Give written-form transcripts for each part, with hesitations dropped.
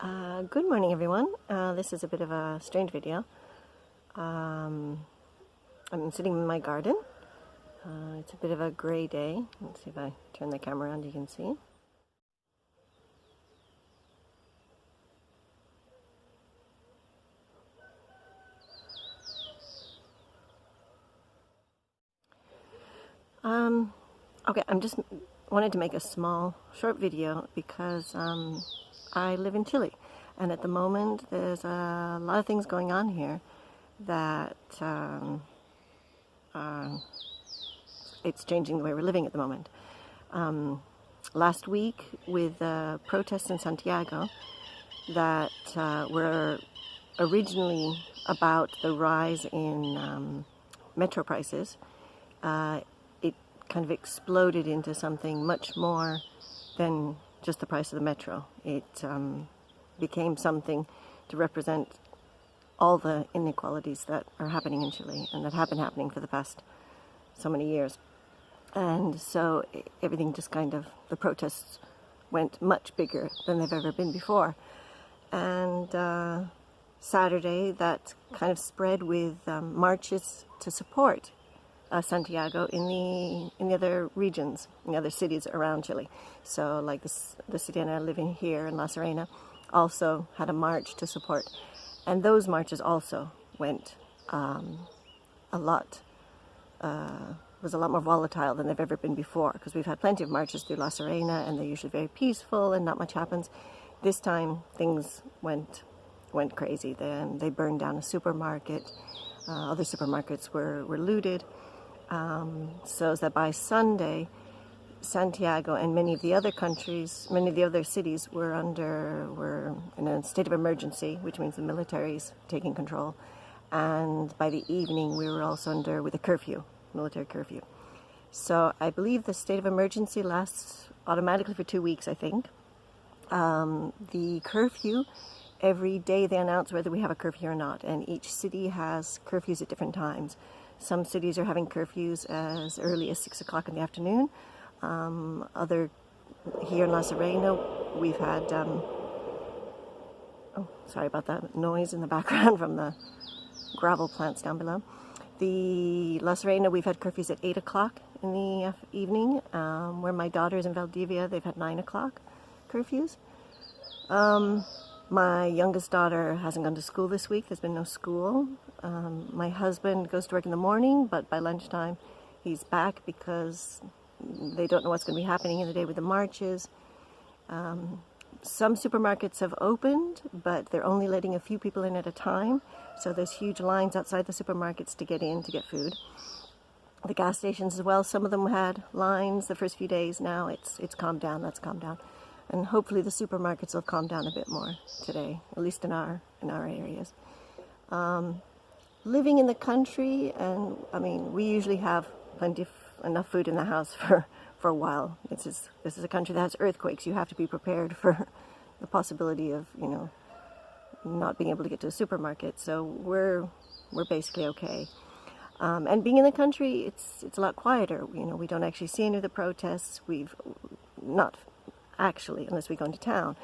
Good morning, everyone. This is a bit of a strange video. I'm sitting in my garden. It's a bit of a gray day. Let's see if I turn the camera around, you can see. Okay, I'm just wanted to make a small, short video because I live in Chile, and at the moment there's a lot of things going on here that it's changing the way we're living at the moment. Last week, with protests in Santiago that were originally about the rise in metro prices, it kind of exploded into something much more than just the price of the metro. It became something to represent all the inequalities that are happening in Chile and that have been happening for the past so many years. And so everything just kind of, the protests went much bigger than they've ever been before. And Saturday, that kind of spread with marches to support Santiago in the other regions, in the other cities around Chile. So like the city I live in here in La Serena also had a march to support. And those marches also went was a lot more volatile than they've ever been before, because we've had plenty of marches through La Serena and they're usually very peaceful and not much happens. This time things went crazy. Then they burned down a supermarket. Other supermarkets were looted. So that by Sunday, Santiago and many of the other countries, many of the other cities were in a state of emergency, which means the military's taking control. And by the evening, we were also with a curfew, military curfew. So I believe the state of emergency lasts automatically for 2 weeks, I think. The curfew, every day they announce whether we have a curfew or not, and each city has curfews at different times. Some cities are having curfews as early as 6 o'clock in the afternoon. Here in La Serena, we've had, oh, sorry about that noise in the background from the gravel plants down below. The La Serena, we've had curfews at 8 o'clock in the evening. Where my daughter's in Valdivia, they've had 9 o'clock curfews. My youngest daughter hasn't gone to school this week. There's been no school. My husband goes to work in the morning, but by lunchtime he's back because they don't know what's going to be happening in the day with the marches. Some supermarkets have opened, but they're only letting a few people in at a time. So there's huge lines outside the supermarkets to get in to get food. The gas stations as well, some of them had lines the first few days. Now it's calmed down, that's calmed down. And hopefully the supermarkets will calm down a bit more today, at least in our areas. Living in the country, and I mean, we usually have enough food in the house for a while. This is a country that has earthquakes. You have to be prepared for the possibility of, you know, not being able to get to a supermarket. So we're basically okay. And being in the country, it's a lot quieter. You know, we don't actually see any of the protests. We've not actually, unless we go into town.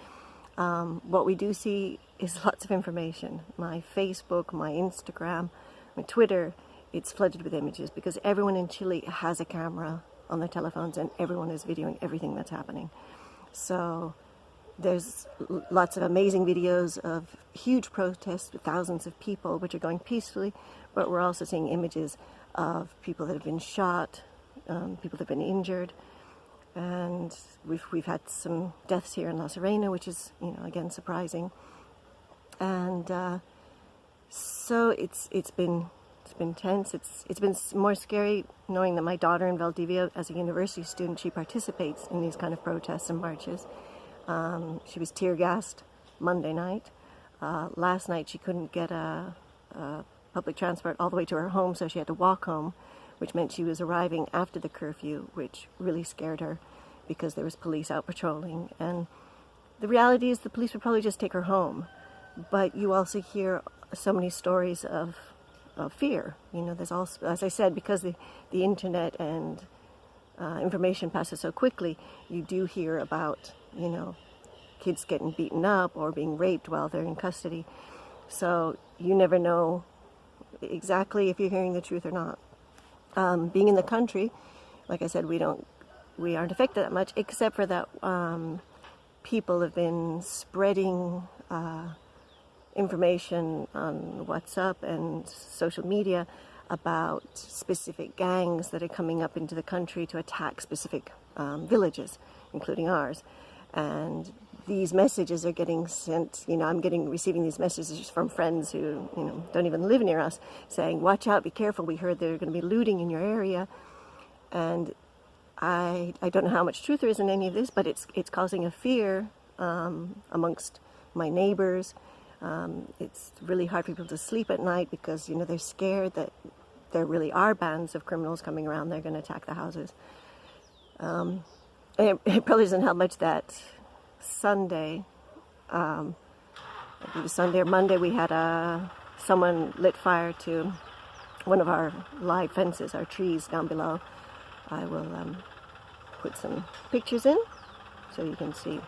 What we do see is lots of information. My Facebook, my Instagram, my Twitter, it's flooded with images because everyone in Chile has a camera on their telephones and everyone is videoing everything that's happening. So there's lots of amazing videos of huge protests with thousands of people which are going peacefully, but we're also seeing images of people that have been shot, people that have been injured. And we've had some deaths here in La Serena, which is, you know, again surprising. And so it's been tense. It's been more scary knowing that my daughter in Valdivia, as a university student, she participates in these kind of protests and marches. She was tear gassed Monday night. Last night she couldn't get a public transport all the way to her home, so she had to walk home, which meant she was arriving after the curfew, which really scared her because there was police out patrolling. And the reality is the police would probably just take her home. But you also hear so many stories of fear. You know, there's also, as I said, because the internet and information passes so quickly, you do hear about, you know, kids getting beaten up or being raped while they're in custody. So you never know exactly if you're hearing the truth or not. Being in the country, like I said, we aren't affected that much, except for that people have been spreading information on WhatsApp and social media about specific gangs that are coming up into the country to attack specific villages, including ours. And these messages are getting sent, I'm receiving these messages from friends who, don't even live near us, saying, watch out, be careful, we heard they're going to be looting in your area. And I don't know how much truth there is in any of this, but it's causing a fear amongst my neighbors. It's really hard for people to sleep at night because, they're scared that there really are bands of criminals coming around. They're going to attack the houses. And it probably doesn't help much that Sunday, I think it was Sunday or Monday, we had someone lit fire to one of our live fences, our trees down below. I will put some pictures in so you can see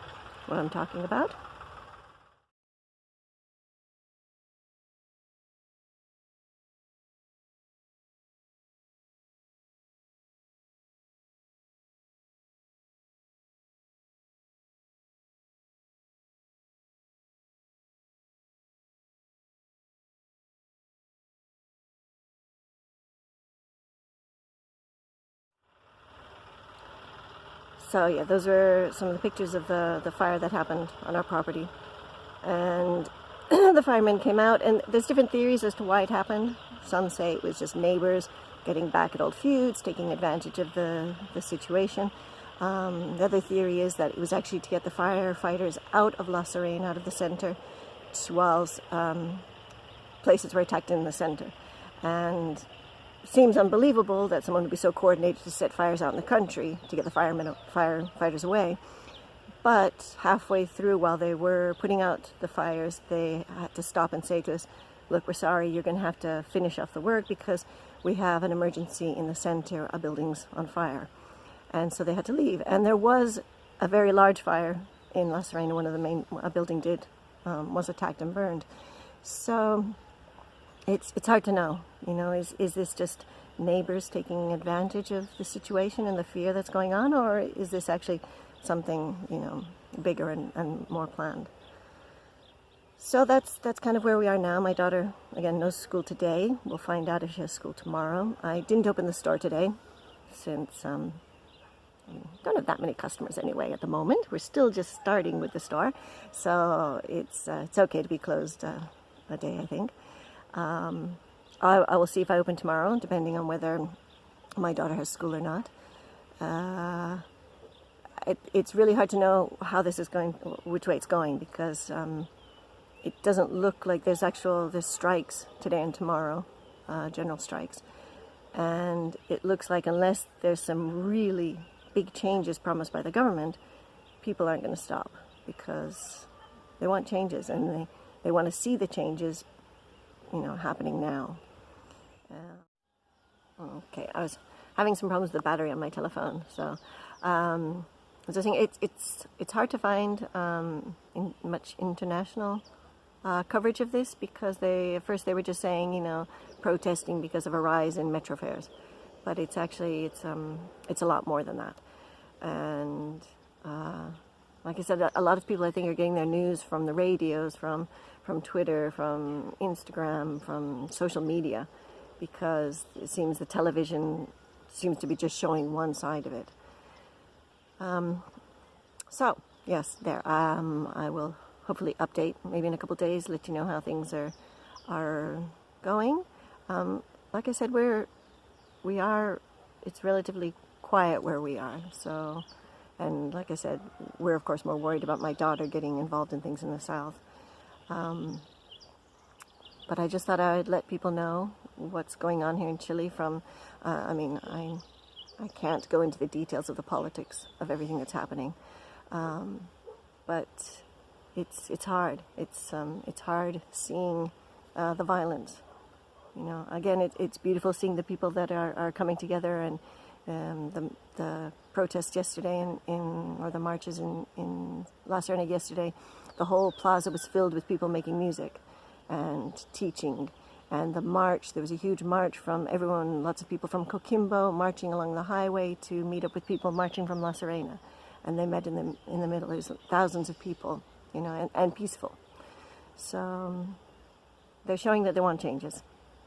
what I'm talking about. So yeah, those were some of the pictures of the fire that happened on our property. And the firemen came out, and there's different theories as to why it happened. Some say it was just neighbors getting back at old feuds, taking advantage of the situation. The other theory is that it was actually to get the firefighters out of La Serene, out of the center, whilst places were attacked in the center. And it seems unbelievable that someone would be so coordinated to set fires out in the country to get the firefighters away. But halfway through, while they were putting out the fires, they had to stop and say to us, look, we're sorry, you're going to have to finish off the work because we have an emergency in the center, a building's on fire. And so they had to leave. And there was a very large fire in La Serena. One of the main, a building was attacked and burned. So it's hard to know, is this just neighbors taking advantage of the situation and the fear that's going on, or is this actually something, bigger and more planned? So that's kind of where we are now. My daughter, again, no school today. We'll find out if she has school tomorrow. I didn't open the store today since don't have that many customers anyway at the moment. We're still just starting with the store, so it's okay to be closed a day, I think. I will see if I open tomorrow, depending on whether my daughter has school or not. It's really hard to know how this is going, which way it's going, because it doesn't look like there's strikes today and tomorrow, general strikes. And it looks like unless there's some really big changes promised by the government, people aren't going to stop because they want changes and they want to see the changes happening now. Okay, I was having some problems with the battery on my telephone, so as I was saying, it's hard to find much international coverage of this because at first they were just saying protesting because of a rise in metro fares, but it's actually it's a lot more than that. And like I said, a lot of people I think are getting their news from the radios, from Twitter, from Instagram, from social media, because it seems the television seems to be just showing one side of it. So yes, there. I will hopefully update maybe in a couple of days, let you know how things are going. Like I said, it's relatively quiet where we are. So, and like I said, we're of course more worried about my daughter getting involved in things in the south. But I just thought I'd let people know what's going on here in Chile I can't go into the details of the politics of everything that's happening. But it's hard. It's hard seeing the violence. Again, it's beautiful seeing the people that are coming together and the protests yesterday or the marches in La Serena yesterday, the whole plaza was filled with people making music and teaching. And the march, there was a huge march from everyone, lots of people from Coquimbo marching along the highway to meet up with people marching from La Serena. And they met in the middle. There's thousands of people, you know, and peaceful. So they're showing that they want changes.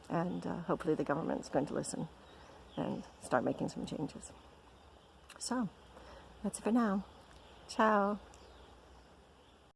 And hopefully the government's going to listen and start making some changes. So that's it for now. Ciao.